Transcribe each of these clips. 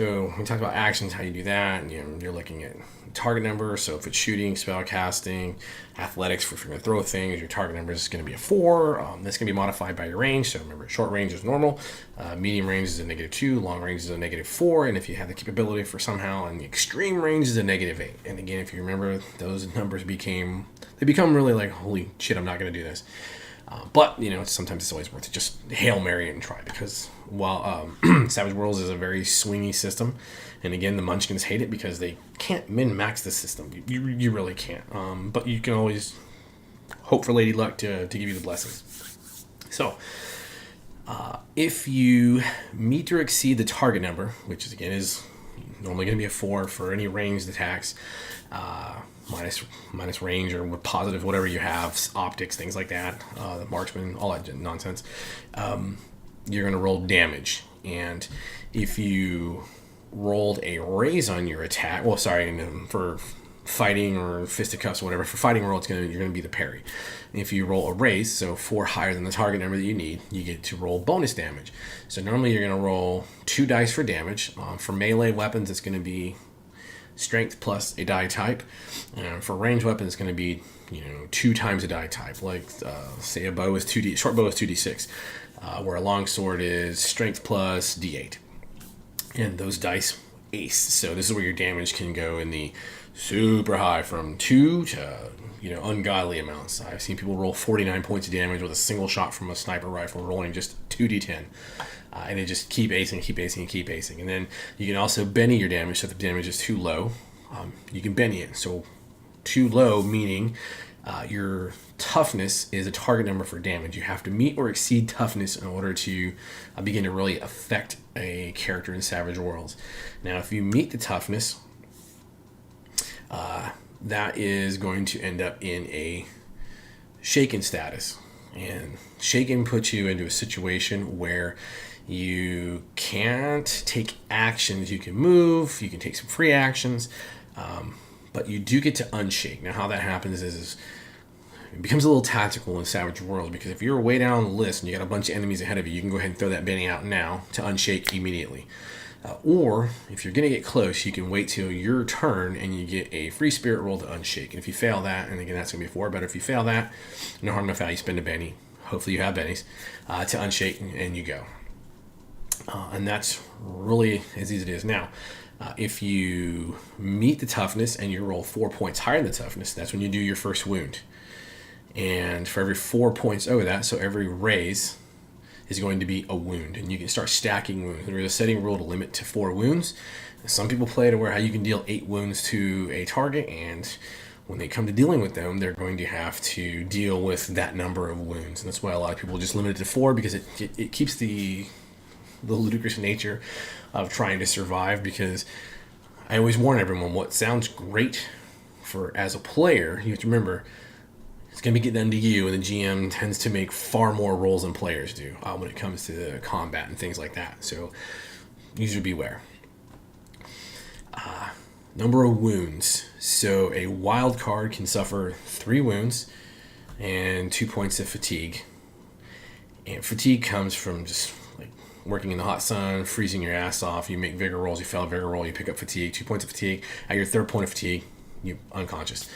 So when we talked about actions, how you do that, and you're looking at target number. So if it's shooting, spell casting, athletics for if you're going to throw things, your target number is going to be a 4. That's going to be modified by your range. So remember, short range is normal, medium range is a -2, long range is a -4, and if you have the capability for somehow, and the extreme range is a -8. And again, if you remember, those numbers become really like, holy shit, I'm not going to do this. But sometimes it's always worth it. Just Hail Mary it and try, because while Savage Worlds is a very swingy system, and again, the Munchkins hate it because they can't min-max the system. You really can't. But you can always hope for Lady Luck to give you the blessings. So, if you meet or exceed the target number, which is normally going to be a 4 for any ranged attacks, minus range or with positive, whatever you have, optics, things like that, marksman, all that nonsense, you're going to roll damage. And if you rolled a raise on your attack, for fighting or fisticuffs or whatever, for fighting roll, you're going to be the parry. And if you roll a raise, so 4 higher than the target number that you need, you get to roll bonus damage. So normally you're going to roll 2 dice for damage. For melee weapons, it's going to be strength plus a die type. For range weapons, it's going to be 2 times a die type. Like say a bow is 2d, short bow is 2d6, where a long sword is strength plus d8. And those dice ace. So this is where your damage can go in the super high, from 2 to ungodly amounts. I've seen people roll 49 points of damage with a single shot from a sniper rifle, rolling just 2d10. And they just keep acing. And then you can also Benny your damage. So if the damage is too low, you can Benny it. So too low meaning your toughness is a target number for damage. You have to meet or exceed toughness in order to begin to really affect a character in Savage Worlds. Now, if you meet the toughness, that is going to end up in a shaken status. And shaken puts you into a situation where you can't take actions. You can move, you can take some free actions, but you do get to unshake. Now, how that happens is it becomes a little tactical in Savage Worlds, because if you're way down the list and you got a bunch of enemies ahead of you, you can go ahead and throw that Benny out now to unshake immediately. Or if you're going to get close, you can wait till your turn and you get a free spirit roll to unshake. And if you fail that, and again, that's going to be a 4, but if you fail that, no harm, no foul, you spend a Benny. Hopefully you have Bennies to unshake, and you go. And that's really as easy as it is. Now, if you meet the toughness and you roll 4 points higher than the toughness, that's when you do your first wound. And for every 4 points over that, so every raise is going to be a wound, and you can start stacking wounds. There's a setting rule to limit to 4 wounds. Some people play to where how you can deal 8 wounds to a target, and when they come to dealing with them, they're going to have to deal with that number of wounds. And that's why a lot of people just limit it to 4, because it keeps the ludicrous nature of trying to survive. Because I always warn everyone, what sounds great for as a player, you have to remember, it's going to be getting done to you, and the GM tends to make far more rolls than players do when it comes to combat and things like that. So, user beware. Number of wounds. So, a wild card can suffer 3 wounds and 2 points of fatigue. And fatigue comes from just like working in the hot sun, freezing your ass off. You make vigor rolls, you fail a vigor roll, you pick up fatigue, 2 points of fatigue. At your 3rd point of fatigue, you're unconscious.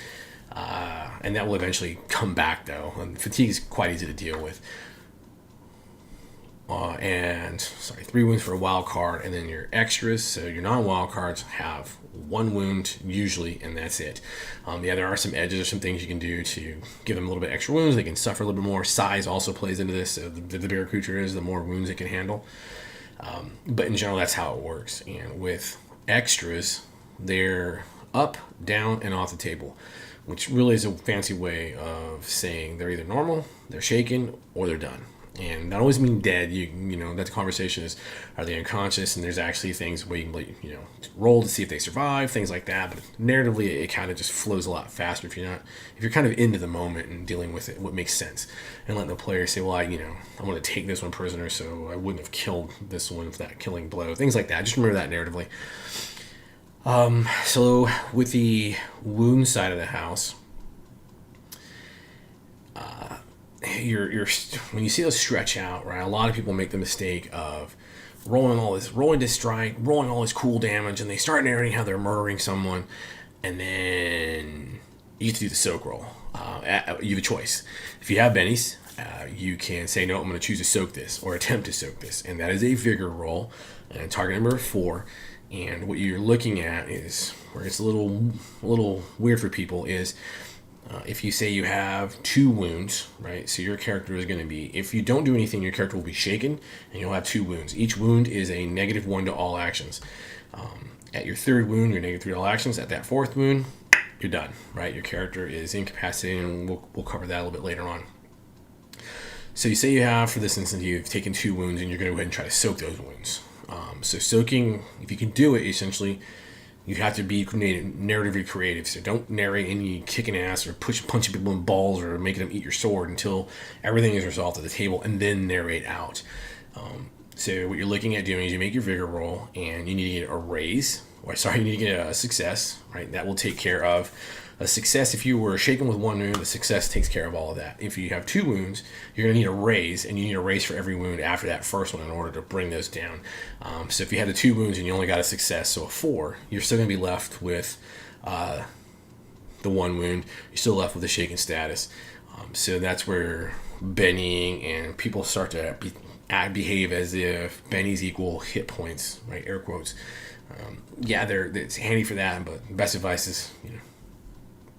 And that will eventually come back, though. And fatigue is quite easy to deal with. 3 wounds for a wild card, and then your extras, so your non-wild cards have 1 wound usually, and that's it. There are some edges or some things you can do to give them a little bit extra wounds. They can suffer a little bit more. Size also plays into this. So the bigger creature is, the more wounds it can handle. But in general, that's how it works. And with extras, they're up, down, and off the table, which really is a fancy way of saying they're either normal, they're shaken, or they're done. And that always mean dead. You know that the conversation is, are they unconscious? And there's actually things where you can roll to see if they survive, things like that. But narratively, it kind of just flows a lot faster if you're kind of into the moment and dealing with it, what makes sense, and letting the player say, well, I'm going to take this one prisoner, so I wouldn't have killed this one with that killing blow, things like that. Just remember that narratively. So with the wound side of the house, you're when you see those stretch out, right? A lot of people make the mistake of rolling to strike, rolling all this cool damage, and they start narrating how they're murdering someone, and then you get to do the soak roll. You have a choice. If you have bennies, you can say, no, I'm going to choose to soak this, or attempt to soak this, and that is a vigor roll, and target number 4. And what you're looking at is where it's a little weird for people is if you say you have 2 wounds, right? So your character is going to be, if you don't do anything, your character will be shaken, and you'll have 2 wounds. Each wound is a -1 to all actions. At your 3rd wound, you're -3 to all actions. At that 4th wound, you're done, right? Your character is incapacitated, and we'll cover that a little bit later on. So you say you have, for this instance, you've taken 2 wounds, and you're going to go ahead and try to soak those wounds. So soaking, if you can do it, essentially, you have to be narratively creative. So don't narrate any kicking ass or punching people in balls or making them eat your sword until everything is resolved at the table, and then narrate out. So what you're looking at doing is you make your vigor roll, and you need to get a raise. You need to get a success, right? That will take care of a success. If you were shaken with 1 wound, the success takes care of all of that. If you have 2 wounds, you're going to need a raise, and you need a raise for every wound after that first one in order to bring those down. So if you had the 2 wounds and you only got a success, so a 4, you're still going to be left with the 1 wound. You're still left with the shaken status. So that's where bennying and people start to behave as if bennies equal hit points, right? Air quotes. It's handy for that, but best advice is,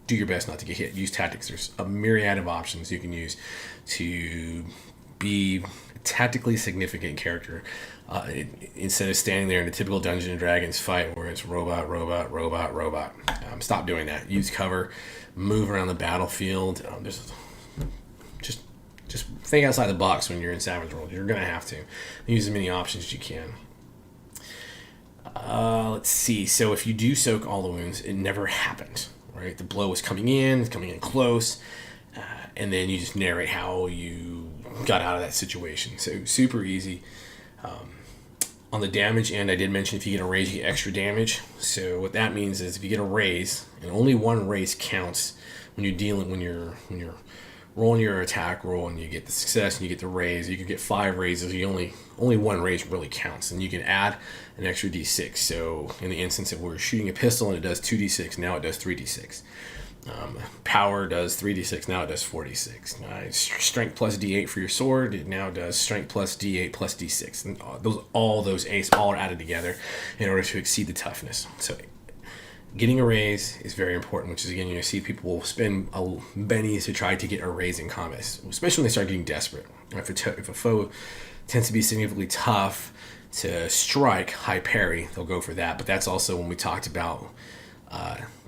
do your best not to get hit. Use tactics. There's a myriad of options you can use to be a tactically significant character instead of standing there in a typical Dungeons and Dragons fight where it's robot. Stop doing that. Use cover. Move around the battlefield. Just think outside the box when you're in Savage World. You're going to have to use as many options as you can. Let's see. So if you do soak all the wounds, it never happened. Right, the blow was coming in close, and then you just narrate how you got out of that situation. So super easy. On the damage end, I did mention if you get a raise, you get extra damage. So what that means is if you get a raise, and only 1 raise counts when you're rolling your attack roll, and you get the success and you get the raise. You can get 5 raises. Only 1 raise really counts, and you can add an extra d6. So in the instance of we're shooting a pistol and it does 2d6, now it does 3d6. Power does 3d6, now it does 4d6. Strength plus d8 for your sword, it now does strength plus d8 plus d6. And all those ace are added together in order to exceed the toughness. So getting a raise is very important, which is, again, you see people will spend bennies to try to get a raise in combat, especially when they start getting desperate. If a foe tends to be significantly tough to strike, high parry, they'll go for that. But that's also when we talked about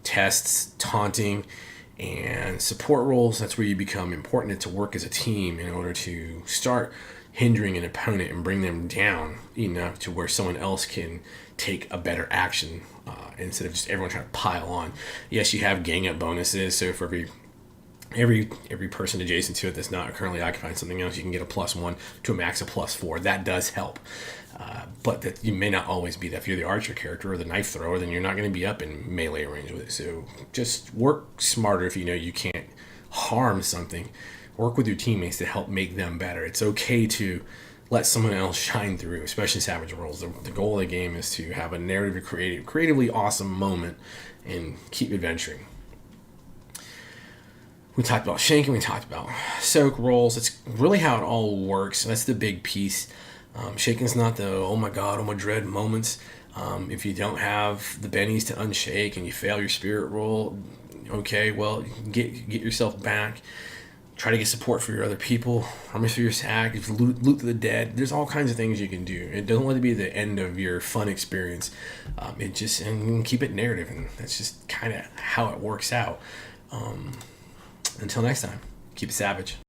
tests, taunting, and support roles. That's where you become important to work as a team in order to start hindering an opponent and bring them down enough to where someone else can take a better action instead of just everyone trying to pile on. Yes, you have gang up bonuses, so for every person adjacent to it that's not currently occupying something else, you can get a +1 to a max of +4. That does help, but that you may not always be that. If you're the archer character or the knife thrower, then you're not going to be up in melee range with it. So just work smarter. If you know you can't harm something, work with your teammates to help make them better. It's okay to let someone else shine through, especially Savage Worlds. The goal of the game is to have a creatively awesome moment and keep adventuring. We talked about shanking, we talked about soak rolls. It's really how it all works. That's the big piece. Shaking's not the, oh my god, oh my dread moments. If you don't have the bennies to unshake and you fail your spirit roll, okay, well, get yourself back. Try to get support for your other people. Harvest for your sack. Loot the dead. There's all kinds of things you can do. It doesn't let it be the end of your fun experience. And keep it narrative, and that's just kind of how it works out. Until next time, keep it savage.